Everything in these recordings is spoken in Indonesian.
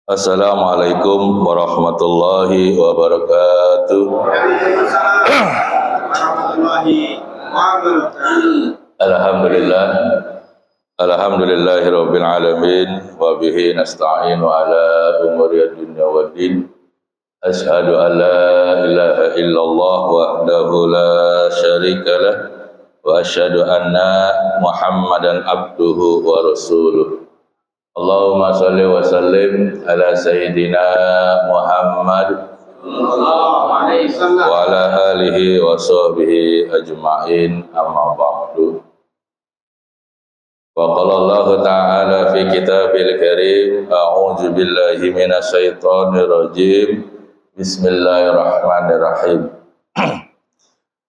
Assalamualaikum warahmatullahi wabarakatuh. Alhamdulillah. Alhamdulillahirabbil alamin wa bihi nasta'inu ala umuri dunya waddin. Asyhadu an la ilaha illallah wahdahu la syarikalah wa asyhadu anna Muhammadan abduhu wa rasuluh. Allahumma shalli wa sallim ala sayyidina Muhammad wa ala alihi wa sahbihi ajma'in, amma ba'du. Wa qala Allah ta'ala fi kitabil karim, a'udzu billahi minasy syaithanir rajim. Bismillahirrahmanirrahim.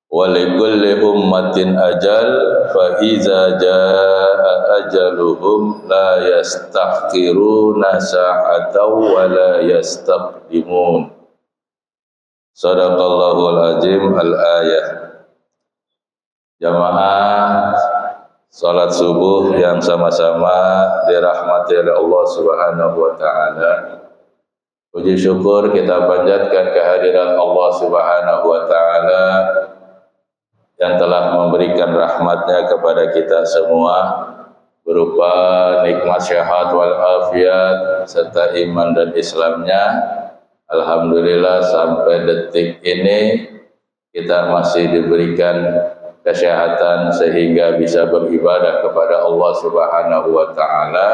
Wa likulli ummatin ajal fa iza jaa ajaluhum la yastakhiruna sa'atan wa la yastaqdimun. Shadaqallahul azim. Al-ayah. Jamaah salat subuh yang sama-sama dirahmati oleh Allah Subhanahu wa taala. Puji syukur kita panjatkan kehadiran Allah Subhanahu wa taala yang telah memberikan rahmatnya kepada kita semua berupa nikmat syahadat wal afiat serta iman dan Islamnya. Alhamdulillah sampai detik ini kita masih diberikan kesehatan sehingga bisa beribadah kepada Allah Subhanahu wa taala,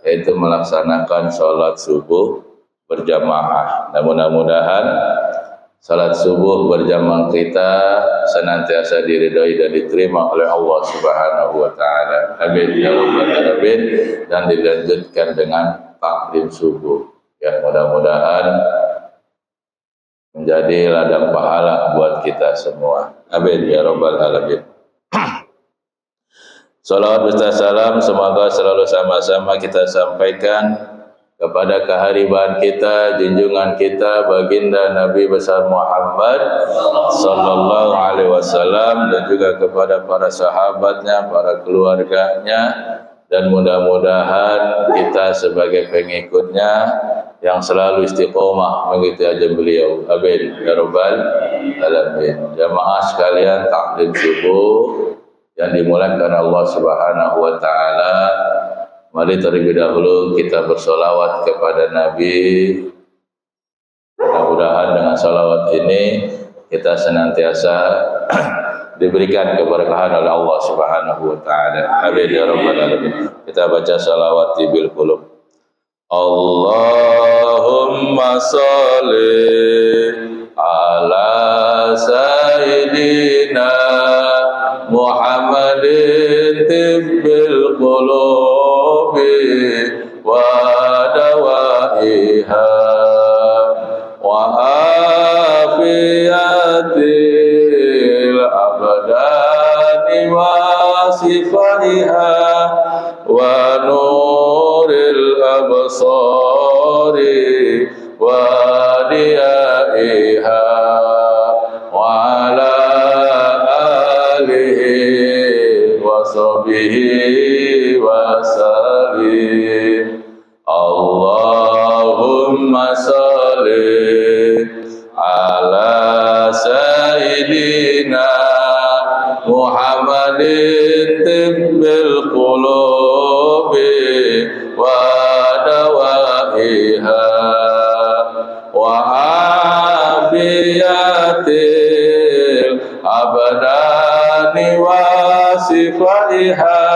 yaitu melaksanakan sholat subuh berjamaah. Mudah-mudahan salat subuh berjamaah kita senantiasa diridhai dan diterima oleh Allah Subhanahu wa taala. Amin ya rabbal alamin. Dan dilanjutkan dengan taklim subuh. Ya, mudah-mudahan menjadi ladang pahala buat kita semua. Amin ya rabbal alamin. Salawat beserta salam semoga selalu sama-sama kita sampaikan kepada kehariban kita, junjungan kita, baginda Nabi besar Muhammad sallallahu alaihi wasallam, dan juga kepada para sahabatnya, para keluarganya, dan mudah-mudahan kita sebagai pengikutnya yang selalu istiqomah mengikuti ajaran beliau. Amin ya rabbal alamin. Jamaah sekalian, taklim subuh yang dimulakan Allah Subhanahu wa taala. Mari terlebih dahulu kita bersolawat kepada Nabi. Mudah-mudahan dengan salawat ini kita senantiasa diberikan keberkahan oleh Allah Subhanahu wa taala. Amin ya rabbal alamin. Kita baca salawat bil qulub. Allahumma sholli ala sayyidina Muhammadin tibbil qulub wa dawaiha wa afiyatil abdani wa sifaiha wa nuril absari wa diyaiha wa ala alihi wa sahbihi wa sallim. Allahumma sholli ala sayyidina Muhammadin tibbil qulubi wa dawaiha wa afiyatil abdani wa sifaiha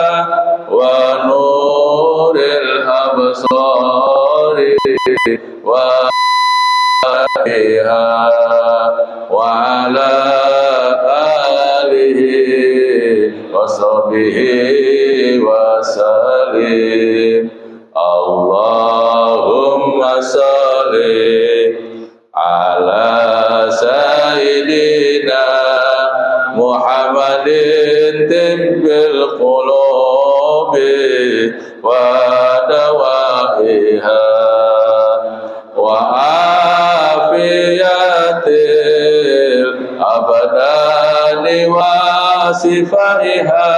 wa nuril absari wa biha wa ala alihi wa sahbihi wa sallim. Allahumma sholli ala sayyidina Muhammadin tibbil qulubi wa dawaiha wa afiyatil abdani wa sifaiha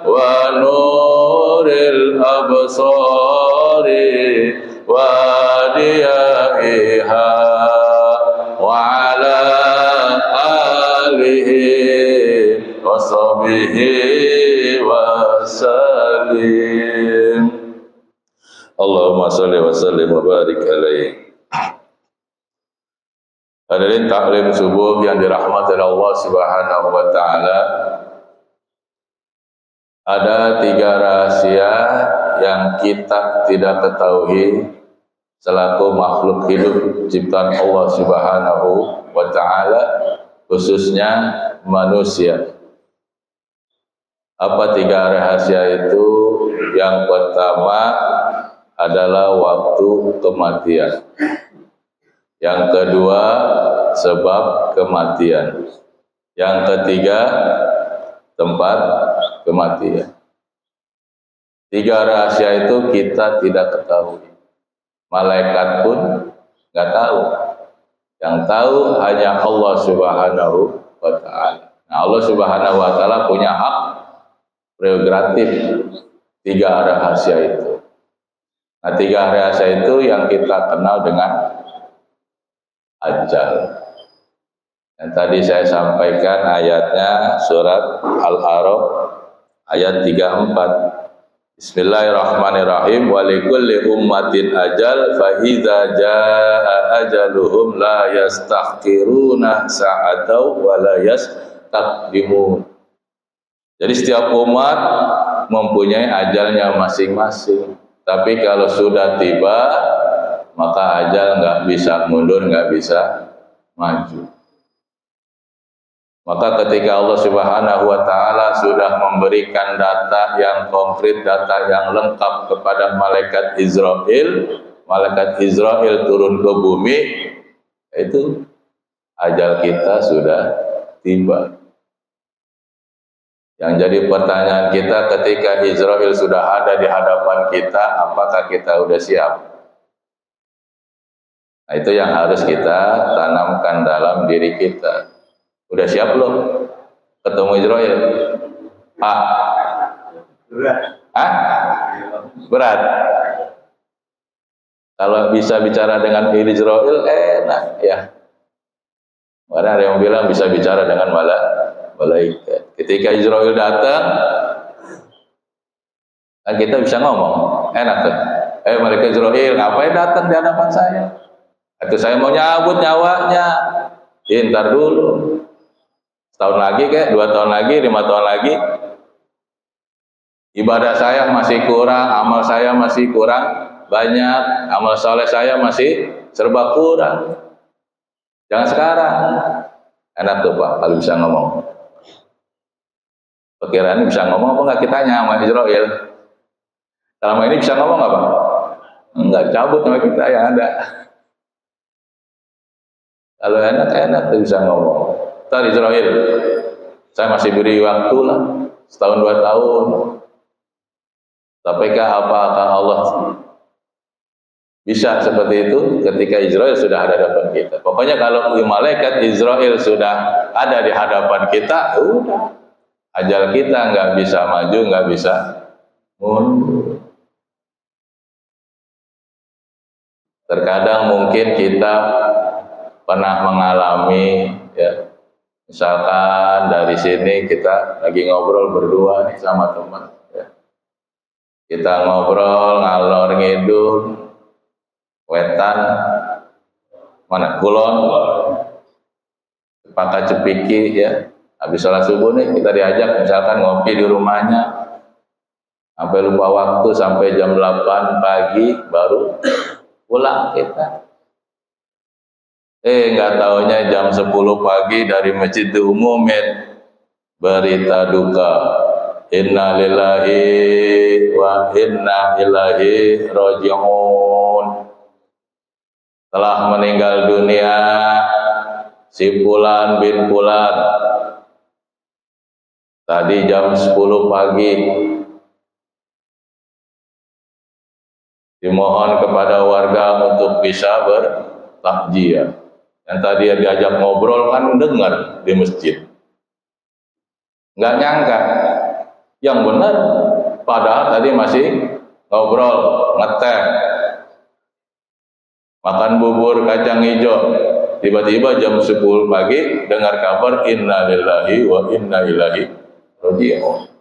wa nuril absari wa Allahumma salli wa sallim wa barik alaihi. Hadirin taklim subuh yang dirahmati Allah Subhanahu wa taala. Ada 3 rahasia yang kita tidak ketahui selaku makhluk hidup ciptaan Allah Subhanahu wa taala, khususnya manusia. Apa 3 rahasia itu? Yang pertama adalah waktu kematian. Yang kedua, sebab kematian. Yang ketiga, tempat kematian. 3 rahasia itu kita tidak ketahui. Malaikat pun nggak tahu. Yang tahu hanya Allah Subhanahu wa ta'ala. Nah, Allah Subhanahu wa ta'ala punya hak prerogatif 3 rahasia itu. Nah, 3 rahasia itu yang kita kenal dengan ajal. Yang tadi saya sampaikan ayatnya surat Al-A'raf ayat 34. Bismillahirrahmanirrahim. Wa likulli ummatin ajal fa idza jaa ajaluhum la yastakhiruna sa'atan wa la yastaqdimun. Jadi setiap umat mempunyai ajalnya masing-masing. Tapi kalau sudah tiba, maka ajal nggak bisa mundur, nggak bisa maju. Maka ketika Allah Subhanahu wa ta'ala sudah memberikan data yang konkret, data yang lengkap kepada malaikat Israel turun ke bumi, itu ajal kita sudah tiba. Yang jadi pertanyaan kita ketika Israel sudah ada di hadapan kita, apakah kita sudah siap? Nah, itu yang harus kita tanamkan dalam diri kita. Udah siap belum ketemu Israel? Berat. Kalau bisa bicara dengan Israel enak ya. Ada yang bilang bisa bicara dengan malaikat. Ketika Israel datang, kan kita bisa ngomong, enak tuh. Malaikat Israel, ngapain datang di hadapan saya? Atau saya mau nyabut nyawanya. Ntar dulu. Setahun lagi kayak 2 tahun lagi, 5 tahun lagi, ibadah saya masih kurang, amal saya masih kurang banyak, amal soleh saya masih serba kurang. Jangan sekarang. Enak tuh Pak kalau bisa ngomong. Pikiran bisa ngomong apa enggak, kita tanya sama Israel. Selama ini bisa ngomong nggak Pak? Enggak, cabut sama kita yang ada. Kalau enak tuh bisa ngomong. Ntar Israel, saya masih beri waktu lah, 1-2 tahun. Tampakah apakah Allah bisa seperti itu ketika Israel sudah ada di hadapan kita? Pokoknya kalau malaikat Israel sudah ada di hadapan kita, udah. Ajal kita nggak bisa maju, nggak bisa mundur. Terkadang mungkin kita pernah mengalami, ya, misalkan dari sini kita lagi ngobrol berdua nih sama teman, ya. Kita ngobrol ngalor ngidul, wetan, mana kulon, Paka Cepiki, ya. Habis sholat subuh nih kita diajak misalkan ngopi di rumahnya, sampai lupa waktu sampai jam 8 pagi baru pulang kita. Nggak taunya jam 10 pagi dari masjid diumumin berita duka, inna lillahi wa inna ilaihi raji'un, telah meninggal dunia si Fulan bin Fulan tadi jam 10 pagi. Dimohon kepada warga untuk bisa bertakziah. Yang tadi diajak ngobrol kan dengar di masjid. Nggak nyangka. Yang benar, padahal tadi masih ngobrol, ngeteh, makan bubur kacang hijau. Tiba-tiba jam 10 pagi dengar kabar inna lillahi wa inna ilaihi raji'un.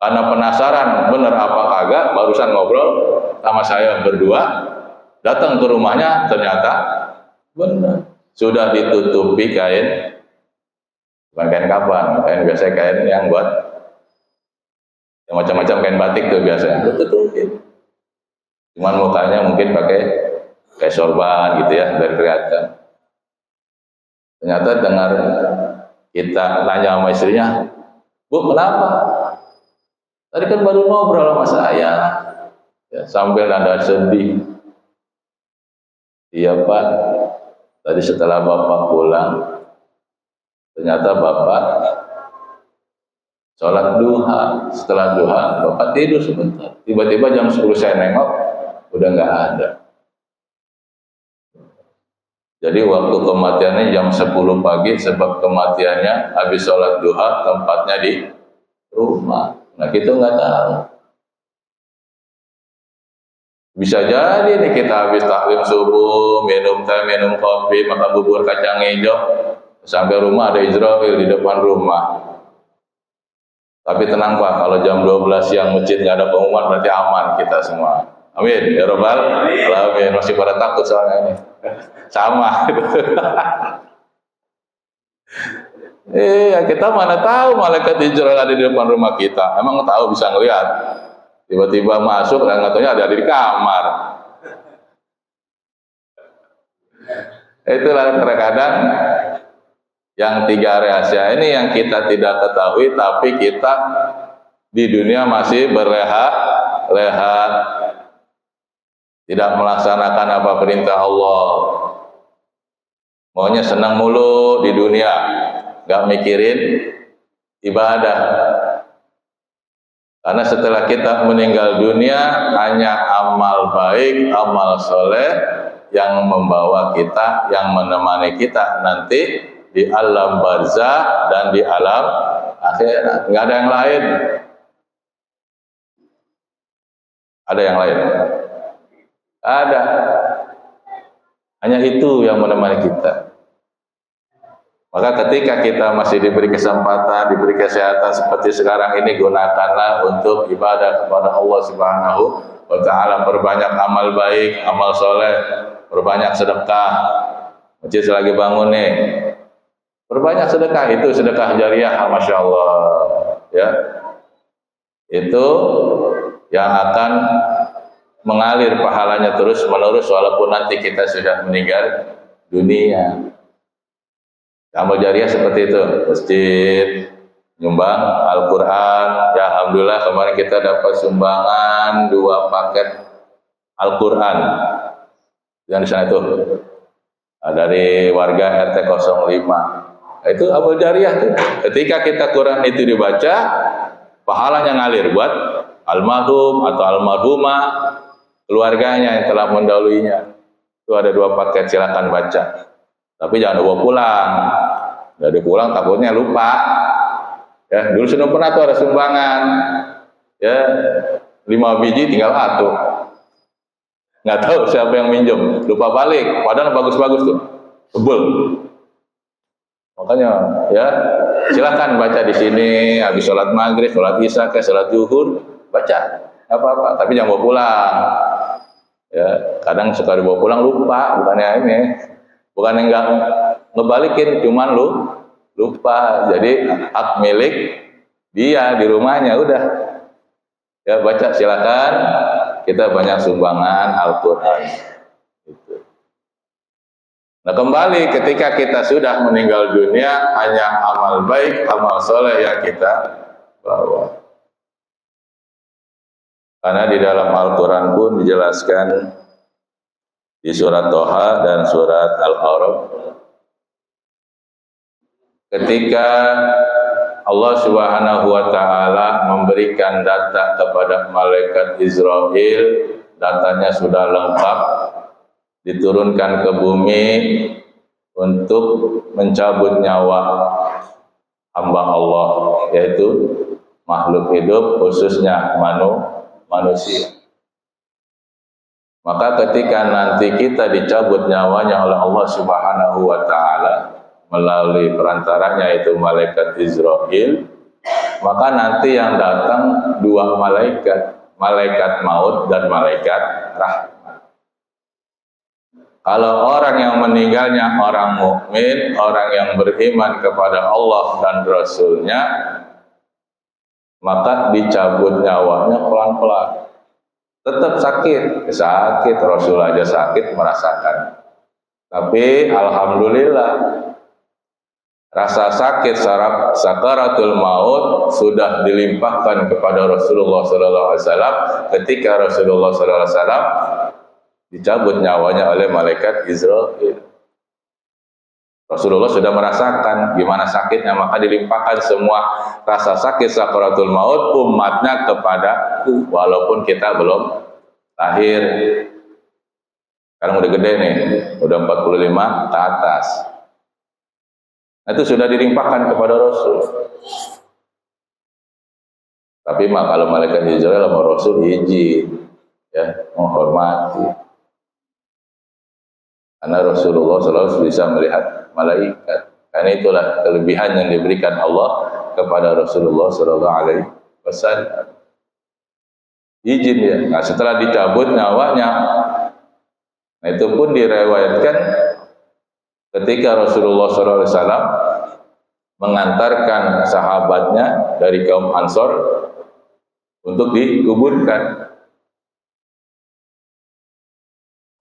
Karena penasaran bener apa kagak, barusan ngobrol sama saya berdua, datang ke rumahnya ternyata bener. Sudah ditutupi kain, bukan kain kapan, kain biasa, kain yang buat yang macam-macam, kain batik tuh biasanya, ditutupin. Cuman mukanya mungkin pakai kayak sorban gitu ya, biar kelihatan. Ternyata dengar kita tanya sama istrinya, "Bu, kenapa? Tadi kan baru ngobrol sama saya." Ya, sambil nada sedih. "Iya Pak, tadi setelah Bapak pulang, ternyata Bapak sholat duha. Setelah duha, Bapak tidur sebentar. Tiba-tiba jam 10 saya nengok, udah nggak ada." Jadi waktu kematiannya jam 10 pagi, sebab kematiannya habis sholat duha, tempatnya di rumah. Nah, kita nggak tahu. Bisa jadi nih kita habis taklim subuh, minum teh, minum kopi, makan bubur kacang hijau, sampai rumah ada Israel di depan rumah. Tapi tenang Pak, kalau jam 12 siang masjid nggak ada pengumuman, berarti aman kita semua. Amin ya Rabbal alamin. Masih pada takut soalnya ini. Sama. Kita mana tahu malaikat Israel ada di depan rumah kita. Emang tahu bisa ngelihat. Tiba-tiba masuk dan katanya ada di kamar. Itulah terkadang yang 3 rahasia ini yang kita tidak ketahui, tapi kita di dunia masih berleha-leha, tidak melaksanakan apa perintah Allah. Maunya senang mulu di dunia, gak mikirin ibadah. Karena setelah kita meninggal dunia, hanya amal baik, amal soleh yang membawa kita, yang menemani kita nanti di alam barzah dan di alam akhirat. Nggak ada yang lain. Ada yang lain? Ada. Hanya itu yang menemani kita. Maka ketika kita masih diberi kesempatan, diberi kesehatan seperti sekarang ini, gunakanlah untuk ibadah kepada Allah Subhanahu wa Ta'ala. Perbanyak amal baik, amal soleh, perbanyak sedekah. Masjid lagi bangun nih, perbanyak sedekah, itu sedekah jariah, Masya Allah ya. Itu yang akan mengalir pahalanya terus menerus walaupun nanti kita sudah meninggal dunia. Amal jariah seperti itu, masjid, nyumbang Al-Quran. Ya Alhamdulillah kemarin kita dapat sumbangan 2 paket Al-Quran yang di sana itu dari warga RT 05. Itu amal jariah tuh. Ketika kita Quran itu dibaca, pahalanya ngalir buat almarhum atau almarhumah, keluarganya yang telah mendahuluinya. Itu ada 2 paket, silakan baca. Tapi jangan bawa pulang. Dari pulang takutnya lupa. Ya, dulu sudah pernah tuh ada sumbangan. Ya, 5 biji tinggal 1. Nggak tahu siapa yang minjem, lupa balik. Padahal bagus-bagus tuh, tebel. Makanya ya silakan baca di sini. Habis sholat maghrib, sholat isya, sholat zuhur, baca. Apa-apa. Tapi jangan bawa pulang. Ya, kadang suka dibawa pulang lupa, bukannya ini. Bukan yang enggak ngebalikin, cuman lupa. Jadi hak milik dia di rumahnya udah. Ya baca silakan. Kita banyak sumbangan Al-Quran. Gitu. Nah kembali ketika kita sudah meninggal dunia, hanya amal baik, amal soleh yang kita bawa. Karena di dalam Al-Quran pun dijelaskan di surat Toha dan surat Al-A'raf, ketika Allah Subhanahu wa Ta'ala memberikan data kepada malaikat Israel, datanya sudah lengkap, diturunkan ke bumi untuk mencabut nyawa hamba Allah, yaitu makhluk hidup, khususnya manusia. Maka ketika nanti kita dicabut nyawanya oleh Allah Subhanahu wa Ta'ala melalui perantaranya itu malaikat Israel, maka nanti yang datang dua malaikat, malaikat maut dan malaikat rahmat. Kalau orang yang meninggalnya orang mukmin, orang yang beriman kepada Allah dan Rasul-Nya, maka dicabut nyawanya pelan-pelan. Tetap sakit, Rasul aja sakit merasakan. Tapi alhamdulillah, rasa sakit sakaratul maut sudah dilimpahkan kepada Rasulullah SAW ketika Rasulullah SAW dicabut nyawanya oleh malaikat Israel. Rasulullah sudah merasakan gimana sakitnya, maka dilimpahkan semua rasa sakit sakaratul maut umatnya kepadaku, walaupun kita belum lahir. Sekarang udah gede nih, udah 45 ke atas. Nah, itu sudah dilimpahkan kepada Rasul. Tapi kalau malaikat Israel sama Rasul izin, ya, menghormati. Karena Rasulullah SAW bisa melihat malaikat. Karena itulah kelebihan yang diberikan Allah kepada Rasulullah SAW. Izin ya. Nah, setelah dicabut nyawanya, nah itu pun direwayatkan ketika Rasulullah SAW mengantarkan sahabatnya dari kaum Ansor untuk dikuburkan.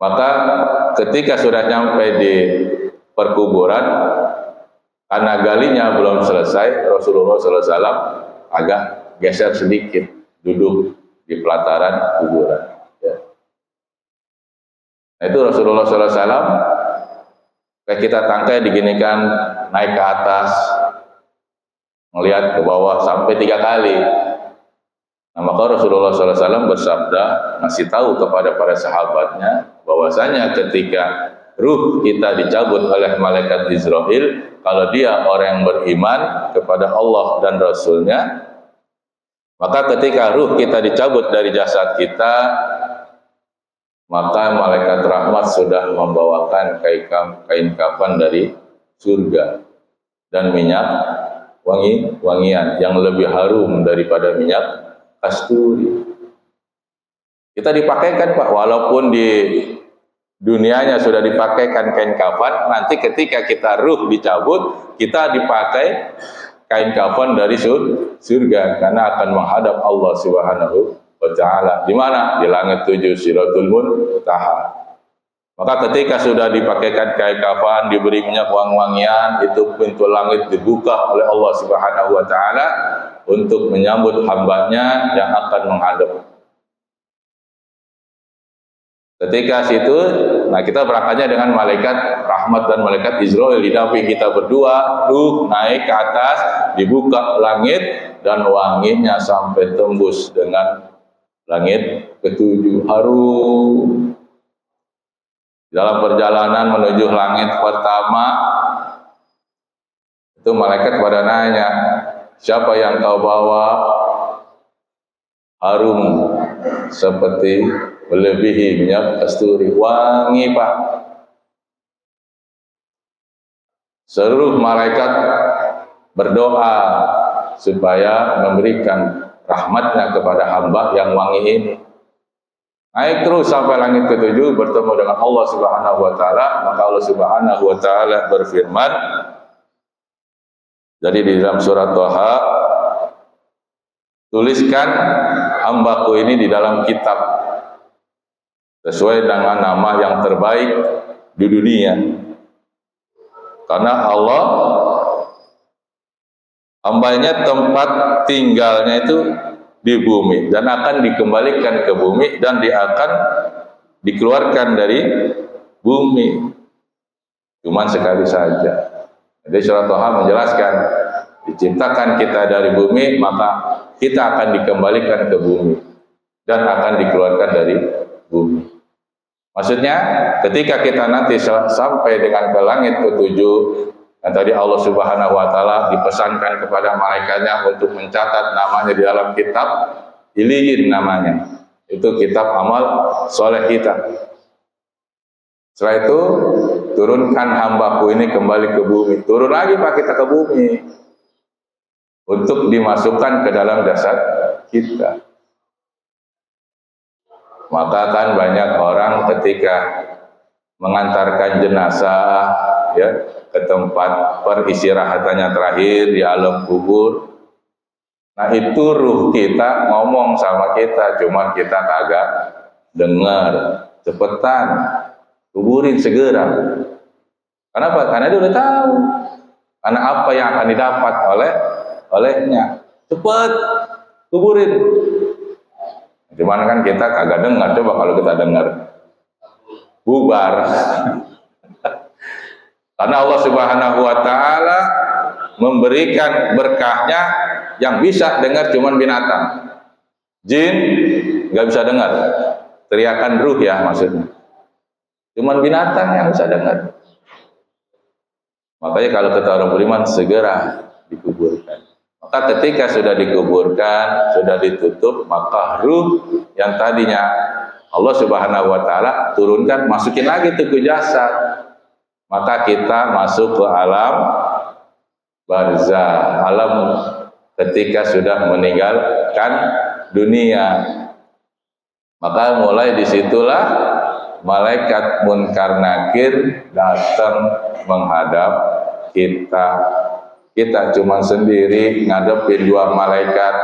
Maka ketika sudah sampai di perkuburan, karena galinya belum selesai, Rasulullah SAW agak geser sedikit, duduk di pelataran kuburan. Ya. Nah, itu Rasulullah SAW kayak kita tangkai diginikan, naik ke atas, melihat ke bawah sampai 3 kali. Nah, maka Rasulullah SAW bersabda, ngasih tahu kepada para sahabatnya bahwasanya ketika ruh kita dicabut oleh malaikat Israel, kalau dia orang yang beriman kepada Allah dan Rasul-Nya, maka ketika ruh kita dicabut dari jasad kita, maka malaikat rahmat sudah membawakan kain kafan dari surga dan minyak wangian yang lebih harum daripada minyak kasturi. Kita dipakaikan, Pak, walaupun di dunianya sudah dipakaikan kain kafan, nanti ketika kita ruh dicabut, kita dipakai kain kafan dari surga, karena akan menghadap Allah Subhanahu wa Ta'ala. Di mana? Di langit 7, Siratul Muntaha. Maka ketika sudah dipakaikan kain kafan, diberi minyak wangi-wangian, itu pintu langit dibuka oleh Allah Subhanahu wa Ta'ala untuk menyambut hambanya yang akan menghadap. Ketika situ, nah kita berangkatnya dengan malaikat rahmat dan malaikat Israel didamping kita berdua, ruh naik ke atas, dibuka langit dan wanginya sampai tembus dengan langit ke-7, harum. Dalam perjalanan menuju langit pertama, itu malaikat pada nanya, siapa yang kau bawa? Harum seperti melebihi minyak kasturi, wangi, Pak. Seluruh malaikat berdoa supaya memberikan rahmatnya kepada hamba yang wangi ini. Naik terus sampai langit ke-7, bertemu dengan Allah Subhanahu wa Ta'ala. Maka Allah Subhanahu wa Ta'ala berfirman, jadi di dalam surat Thaha, tuliskan hambaku ini di dalam kitab sesuai dengan nama yang terbaik di dunia. Karena Allah, hambanya tempat tinggalnya itu di bumi dan akan dikembalikan ke bumi dan dia akan dikeluarkan dari bumi cuman sekali saja. Jadi surat Thaha menjelaskan, diciptakan kita dari bumi, maka kita akan dikembalikan ke bumi dan akan dikeluarkan dari bumi. Maksudnya ketika kita nanti sampai dengan ke langit ke-7, dan tadi Allah Subhanahu wa Ta'ala dipesankan kepada malaikatnya untuk mencatat namanya di dalam kitab Iliyin namanya. Itu kitab amal soleh kita. Setelah itu turunkan hambaku ini kembali ke bumi. Turun lagi, Pak, kita ke bumi. untuk dimasukkan ke dalam jasad kita. Maka kan banyak orang ketika mengantarkan jenazah ya ke tempat peristirahatannya terakhir di alam kubur. Nah itu ruh kita ngomong sama kita, cuma kita kagak dengar. Cepetan, kuburin segera. Kenapa? Karena dia udah tahu. Karena apa yang akan didapat olehnya. Cepet, kuburin. Cuman kan kita kagak dengar. Coba kalau kita dengar, bubar. Karena Allah Subhanahu wa Ta'ala memberikan berkahnya yang bisa dengar cuman binatang. Jin nggak bisa dengar. Teriakan ruh ya maksudnya. Cuman binatang yang bisa dengar. Makanya kalau kita orang beriman segera dikuburkan. Maka ketika sudah dikuburkan, sudah ditutup, maka ruh yang tadinya Allah Subhanahu wa Ta'ala turunkan, masukin lagi ke jasad. Maka kita masuk ke alam barzah, alam ketika sudah meninggalkan dunia. Maka mulai disitulah malaikat Munkar Nakir datang menghadap kita. Kita cuma sendiri ngadepin dua malaikat.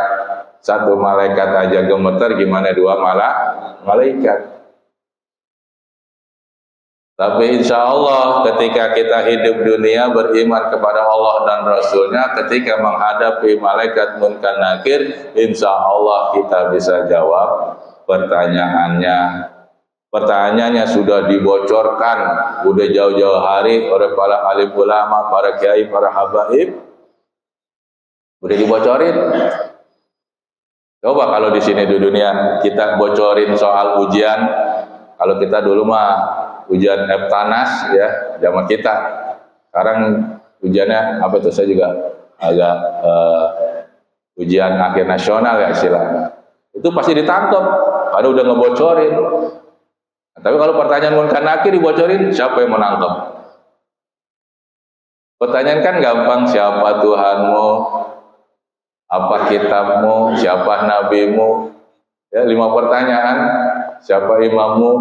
Satu malaikat aja gemeter, gimana dua malaikat. Tapi insya Allah ketika kita hidup dunia beriman kepada Allah dan Rasulnya, ketika menghadapi malaikat Munkar Nakir, insya Allah kita bisa jawab pertanyaannya. Pertanyaannya sudah dibocorkan, udah jauh-jauh hari oleh para alim ulama, para kiai, para habaib, udah dibocorin. Coba kalau di sini di dunia kita bocorin soal ujian, kalau kita dulu mah ujian Eptanas ya, zaman kita. Sekarang ujiannya apa itu? Saya juga agak ujian akhir nasional ya istilahnya. Itu pasti ditangkap karena udah ngebocorin. Tapi kalau pertanyaan Munkar Nakir dibocorin, siapa yang menangkap? Pertanyaan kan gampang, siapa Tuhanmu, apa kitabmu, siapa nabimu, ya 5 pertanyaan, siapa imammu,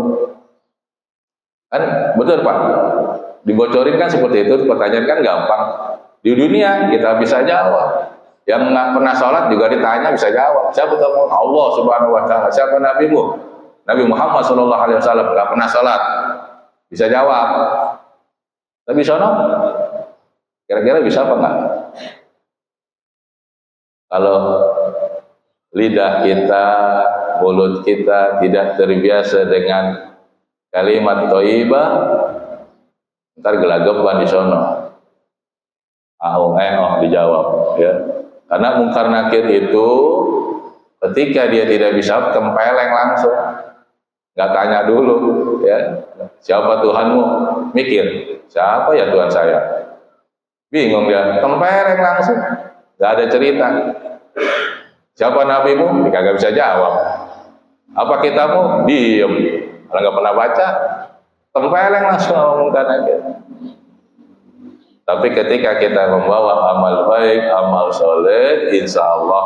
kan betul Pak? Dibocorin kan seperti itu, pertanyaan kan gampang. Di dunia kita bisa jawab. Yang nggak pernah sholat juga ditanya bisa jawab. Siapa Tuhanmu? Allah Subhanahu Wa Taala. Siapa nabimu? Nabi Muhammad SAW nggak pernah sholat, bisa jawab. Tapi sono, kira-kira bisa apa enggak? Kalau lidah kita, mulut kita tidak terbiasa dengan kalimat thayyibah, ntar gelagapan di sono. Dijawab, ya. Karena Munkar Nakir itu ketika dia tidak bisa tempeleng langsung. Nggak tanya dulu, ya siapa Tuhanmu, mikir siapa ya Tuhan saya, bingung dia, tempeleng langsung, nggak ada cerita. Siapa nabimu, dia kagak bisa jawab. Apa kitabmu, diem, kalau nggak pernah baca, tempeleng langsung ngomongkan aja. Tapi ketika kita membawa amal baik, amal soleh, insya Allah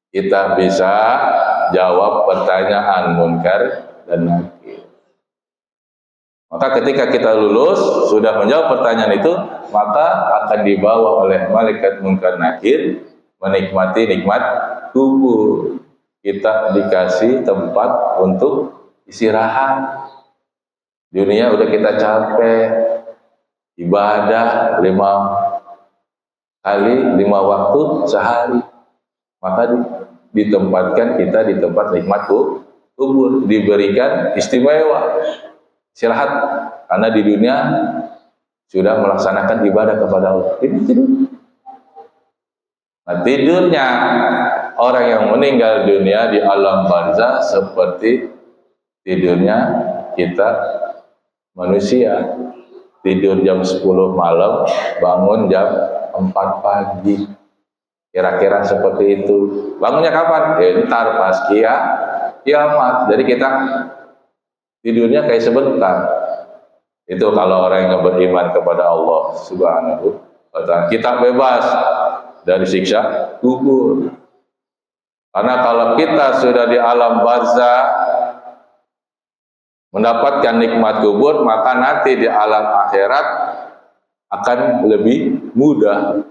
kita bisa jawab pertanyaan Munkar dan Nakir. Maka ketika kita lulus, sudah menjawab pertanyaan itu, maka akan dibawa oleh malaikat Munkar Nakir menikmati nikmat kubur. Kita dikasih tempat untuk istirahat. Dunia udah kita capek, ibadah 5 kali 5 waktu sehari. Maka ditempatkan kita di tempat nikmat kubur, diberikan istimewa istirahat, karena di dunia sudah melaksanakan ibadah kepada Allah. Ini tidur. Nah, tidurnya orang yang meninggal dunia di alam barzah seperti tidurnya kita manusia. Tidur jam 10 malam, bangun jam 4 pagi. Kira-kira seperti itu. Bangunnya kapan? Ntar pas kiamat. Jadi kita tidurnya kayak sebentar. Itu kalau orang yang beriman kepada Allah Subhanahu wa Ta'ala. Kita bebas dari siksa kubur. Karena kalau kita sudah di alam barzah mendapatkan nikmat kubur, maka nanti di alam akhirat akan lebih mudah.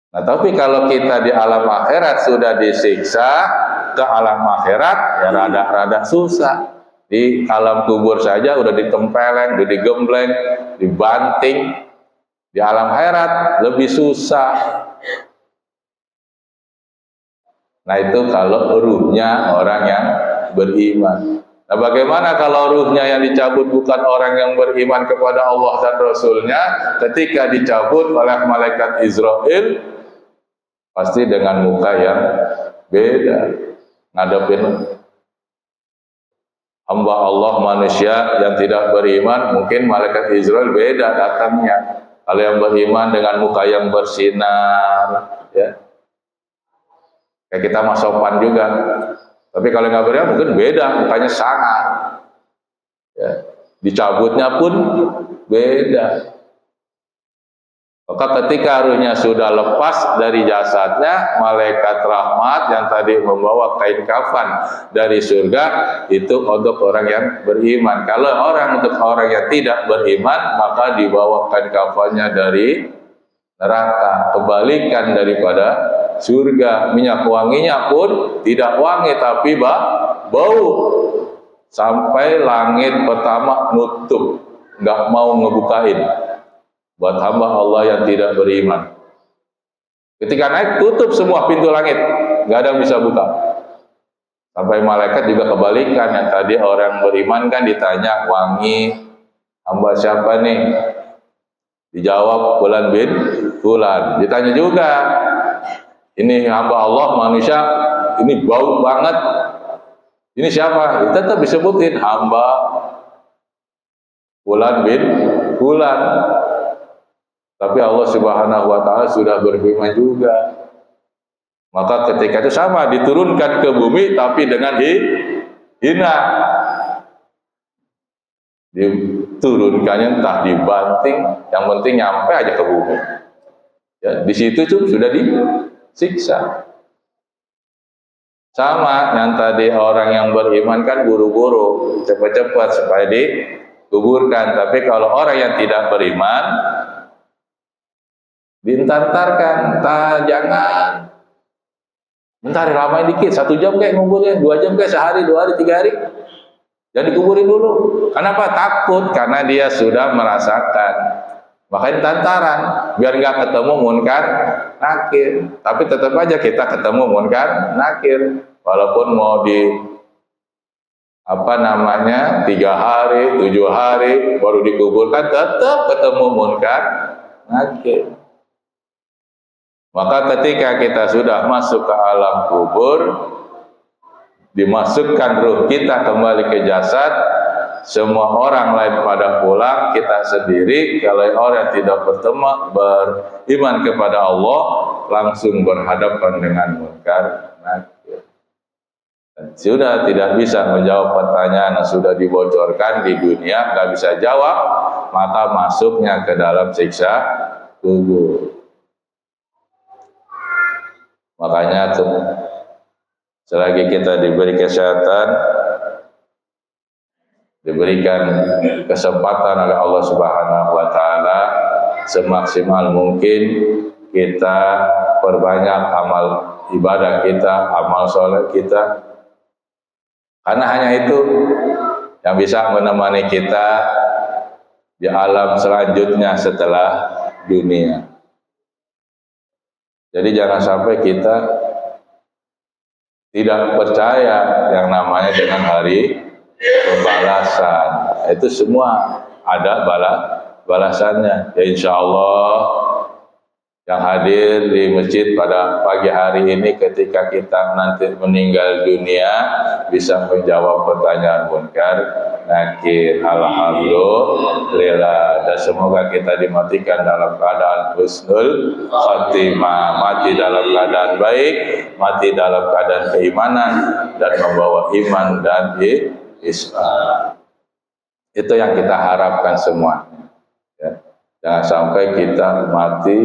Nah, tapi kalau kita di alam akhirat sudah disiksa ke alam akhirat, ya rada-rada susah. Di alam kubur saja udah ditempeleng, udah digembleng, dibanting. Di alam akhirat lebih susah. Nah, itu kalau ruhnya orang yang beriman. Nah, bagaimana kalau ruhnya yang dicabut bukan orang yang beriman kepada Allah dan Rasulnya? Ketika dicabut oleh malaikat Israel, pasti dengan muka yang beda. Ngadepin hamba Allah manusia yang tidak beriman, mungkin malaikat Israel beda datangnya. Kalau yang beriman dengan muka yang bersinar, ya. Kayak kita mah sopan juga. Tapi kalau nggak beriman mungkin beda, mukanya sangat. Ya. Dicabutnya pun beda. Maka ketika ruhnya sudah lepas dari jasadnya, malaikat rahmat yang tadi membawa kain kafan dari surga itu untuk orang yang beriman. Kalau untuk orang yang tidak beriman, maka dibawa kain kafannya dari neraka, kebalikan daripada surga. Minyak wanginya pun tidak wangi tapi bau. Sampai langit pertama nutup, nggak mau ngebukain buat hamba Allah yang tidak beriman. Ketika naik, tutup semua pintu langit, nggak ada yang bisa buka. Sampai malaikat juga kebalikan, yang tadi orang beriman kan ditanya, wangi hamba siapa nih? Dijawab Fulan bin Fulan. Ditanya juga, ini hamba Allah manusia, ini bau banget. Ini siapa? Tetap disebutin hamba Fulan bin Fulan. Tapi Allah Subhanahu wa taala sudah berfirman juga. Maka ketika itu sama, diturunkan ke bumi tapi dengan hina. Diturunkannya entah dibanting, yang penting nyampe aja ke bumi. Ya, di situ tuh sudah disiksa. Sama yang tadi orang yang beriman kan buru-buru, cepat-cepat supaya dikuburkan. Tapi kalau orang yang tidak beriman, diantarkan, jangan. Bentar, lamain dikit, 1 jam kayak nguburnya, 2 jam kayak sehari, 2 hari, 3 hari. Jangan dikuburin dulu. Kenapa? Takut, karena dia sudah merasakan. Makanya tantaran, biar nggak ketemu munkar nakir. Tapi tetap aja kita ketemu munkar nakir. Walaupun mau 3 hari, 7 hari baru dikuburkan, tetap ketemu munkar nakir. Maka ketika kita sudah masuk ke alam kubur, dimasukkan ruh kita kembali ke jasad, semua orang lain pada pulang, kita sendiri kalau orang tidak beriman kepada Allah, langsung berhadapan dengan munkar nakir. Sudah tidak bisa menjawab pertanyaan yang sudah dibocorkan di dunia, nggak bisa jawab, maka masuknya ke dalam siksa kubur. Makanya selagi kita diberi kesehatan, diberikan kesempatan oleh Allah Subhanahu wa taala, semaksimal mungkin kita perbanyak amal ibadah kita, amal soleh kita. Karena hanya itu yang bisa menemani kita di alam selanjutnya setelah dunia. Jadi jangan sampai kita tidak percaya yang namanya dengan hari pembalasan. Itu semua ada balasannya. Ya insya Allah yang hadir di masjid pada pagi hari ini ketika kita nanti meninggal dunia bisa menjawab pertanyaan munkar nakir. Alhamdulillah, dan semoga kita dimatikan dalam keadaan husnul khatimah, mati dalam keadaan baik, mati dalam keadaan keimanan dan membawa iman dan Islam. Itu yang kita harapkan semuanya, ya. Jangan sampai kita mati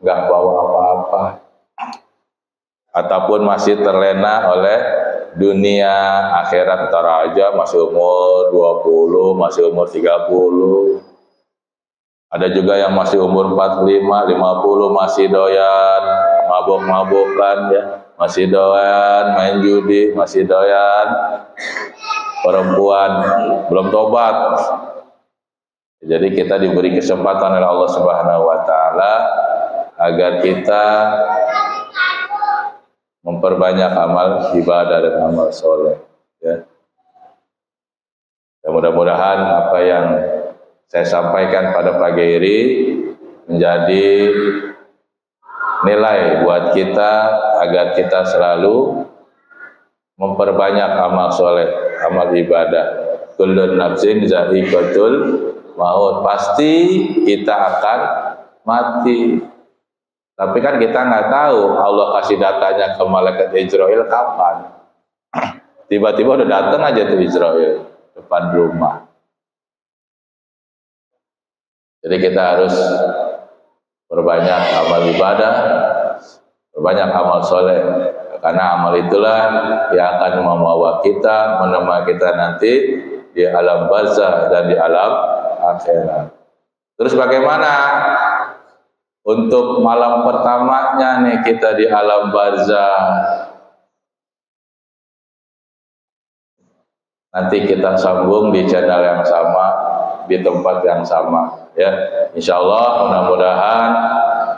nggak bawa apa-apa, ataupun masih terlena oleh dunia. Akhirat ntar aja, masih umur 20, masih umur 30. Ada juga yang masih umur 45, 50 masih doyan mabuk-mabukan ya, masih doyan main judi, masih doyan perempuan, belum tobat. Jadi kita diberi kesempatan oleh Allah Subhanahu wa taala agar kita memperbanyak amal ibadah dan amal soleh ya. Dan mudah-mudahan apa yang saya sampaikan pada pagi ini menjadi nilai buat kita agar kita selalu memperbanyak amal soleh, amal ibadah. Kullun nafsin za'iqatul maut, pasti kita akan mati. Tapi kan kita nggak tahu Allah kasih datanya ke malaikat Israel kapan. Tiba-tiba udah datang aja tuh Israel depan rumah. Jadi kita harus perbanyak amal ibadah, perbanyak amal soleh, karena amal itulah yang akan membawa kita, menemani kita nanti di alam barzakh dan di alam akhirat. Terus bagaimana untuk malam pertamanya nih kita di alam barzakh? Nanti kita sambung di channel yang sama, di tempat yang sama ya. Insyaallah mudah-mudahan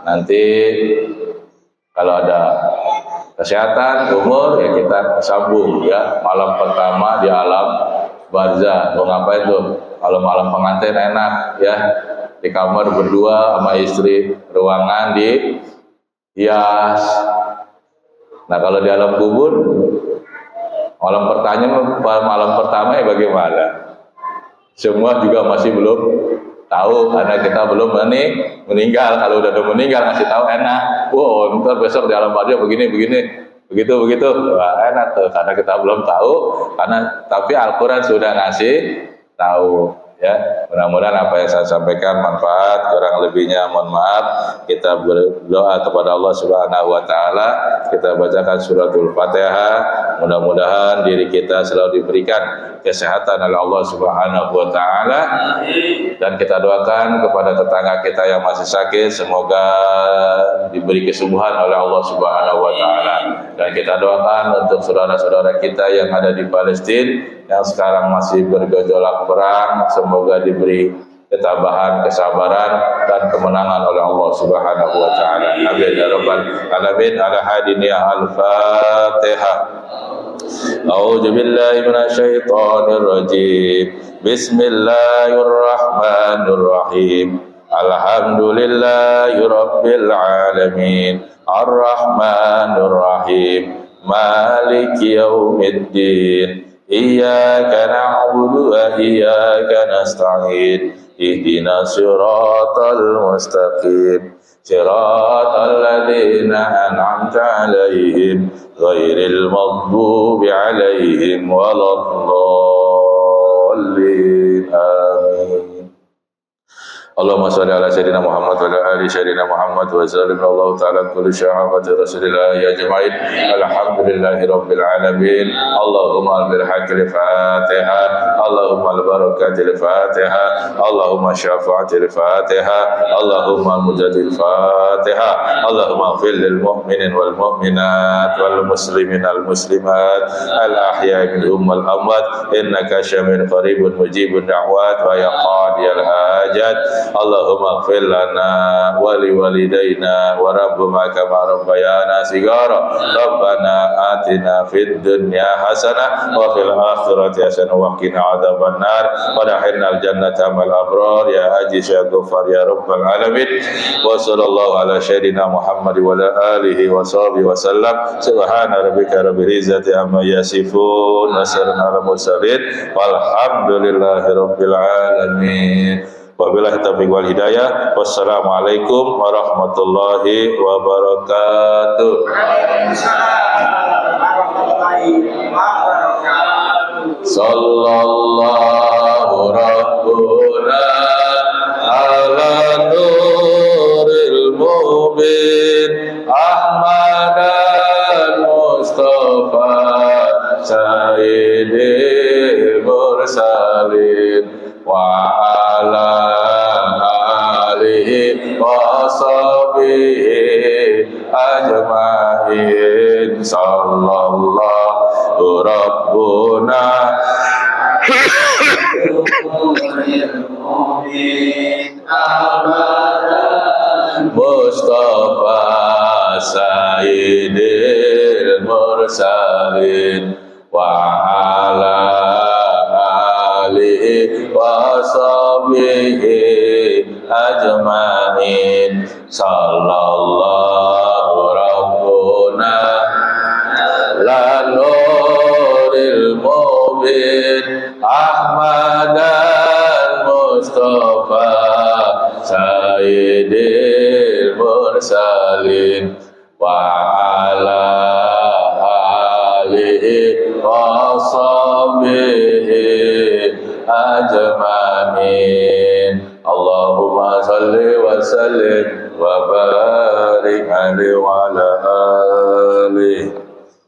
nanti kalau ada kesehatan, umur ya kita sambung ya. Malam pertama di alam barzakh. Mau ngapain tuh? Kalau malam pengantin enak ya, di kamar berdua sama istri, ruangan di hias. Nah kalau di alam kubur malam pertama ya bagaimana? Semua juga masih belum tahu karena kita belum meninggal. Kalau udah meninggal ngasih tahu enak. Wow, ntar besok di alam barzakh begini, begitu. Wah, enak tuh karena kita belum tahu. Tapi Al-Quran sudah ngasih tahu. Ya, mudah-mudahan apa yang saya sampaikan manfaat, kurang lebihnya mohon maaf. Kita berdoa kepada Allah Subhanahu wa taala, kita bacakan suratul Fatihah. Mudah-mudahan diri kita selalu diberikan kesehatan oleh Allah Subhanahu wa taala, dan kita doakan kepada tetangga kita yang masih sakit semoga diberi kesembuhan oleh Allah Subhanahu wa taala. Dan kita doakan untuk saudara-saudara kita yang ada di Palestina yang sekarang masih bergejolak perang, semoga diberi ketabahan, kesabaran dan kemenangan oleh Allah Subhanahu wa taala. Amin ya rabbal alamin. Ala hadiniya al-Fatihah. A'udzu billahi minasyaitonir rajim. Bismillahirrahmanirrahim. Alhamdulillahi rabbil alamin. Ar-Rahmanir Rahim. Maliki yaumiddin. Iyyaka na'budu wa iyyaka nasta'in. Ihdinas siratal mustaqim. Siratal ladzina an'amta 'alaihim ghairil maghdubi 'alaihim waladdallin. Amin. Allahumma shalli ala sayyidina Muhammad wa ala ali sayyidina Muhammad wa sallim Allah ta'ala kulli sya'afati Rasulillah ya jama'in. Alhamdulillahi rabbil alamin. Allahumma bil haqqil Fatiha. Allahumma al barakatil Fatiha. Allahumma syafa'atil Fatiha. Allahumma mujadil Fatiha. Allahumma ighfir lil mu'minin wal mu'minat wal muslimin al muslimat al ahya'i minhum wal amwat innaka syami'un qaribun mujibud da'wat wa ya qadiyal hajat. Allahumma ighfir lana wa li walidayna wa rabbana kama rabbayana sigara. Rabbana atina fid dunya hasanah wa fil akhirati hasanah wa qina adzaban nar. Wa dakhilna al jannata mal abrar ya aziz ya ghaffar ya rabbal alamin. Wa sallallahu ala sayyidina Muhammad wa ala alihi wa sahbihi wa sallam. Subhana rabbika rabbil izzati amma yasifun wa salamun ala mursalin walhamdulillahi rabbil alamin. Wabillahi taufiq wal hidayah. Wassalamualaikum warahmatullahi wabarakatuh. Sallallahu rabbuna ala sayyidil mursalin wa ala alihi wa sahbihi ajma'in sallallahu rabbuna Mustafa sayyidil mursalin wa ala alihi wa sahbihi ajma'in sallallahu rabbuna lanuril mubin ahmadan mustafa sayyidil mursalin wa ala alihi wa sahbihi ajma'in Allahumma salli wa sallim wa barik alaihi wa ala alihi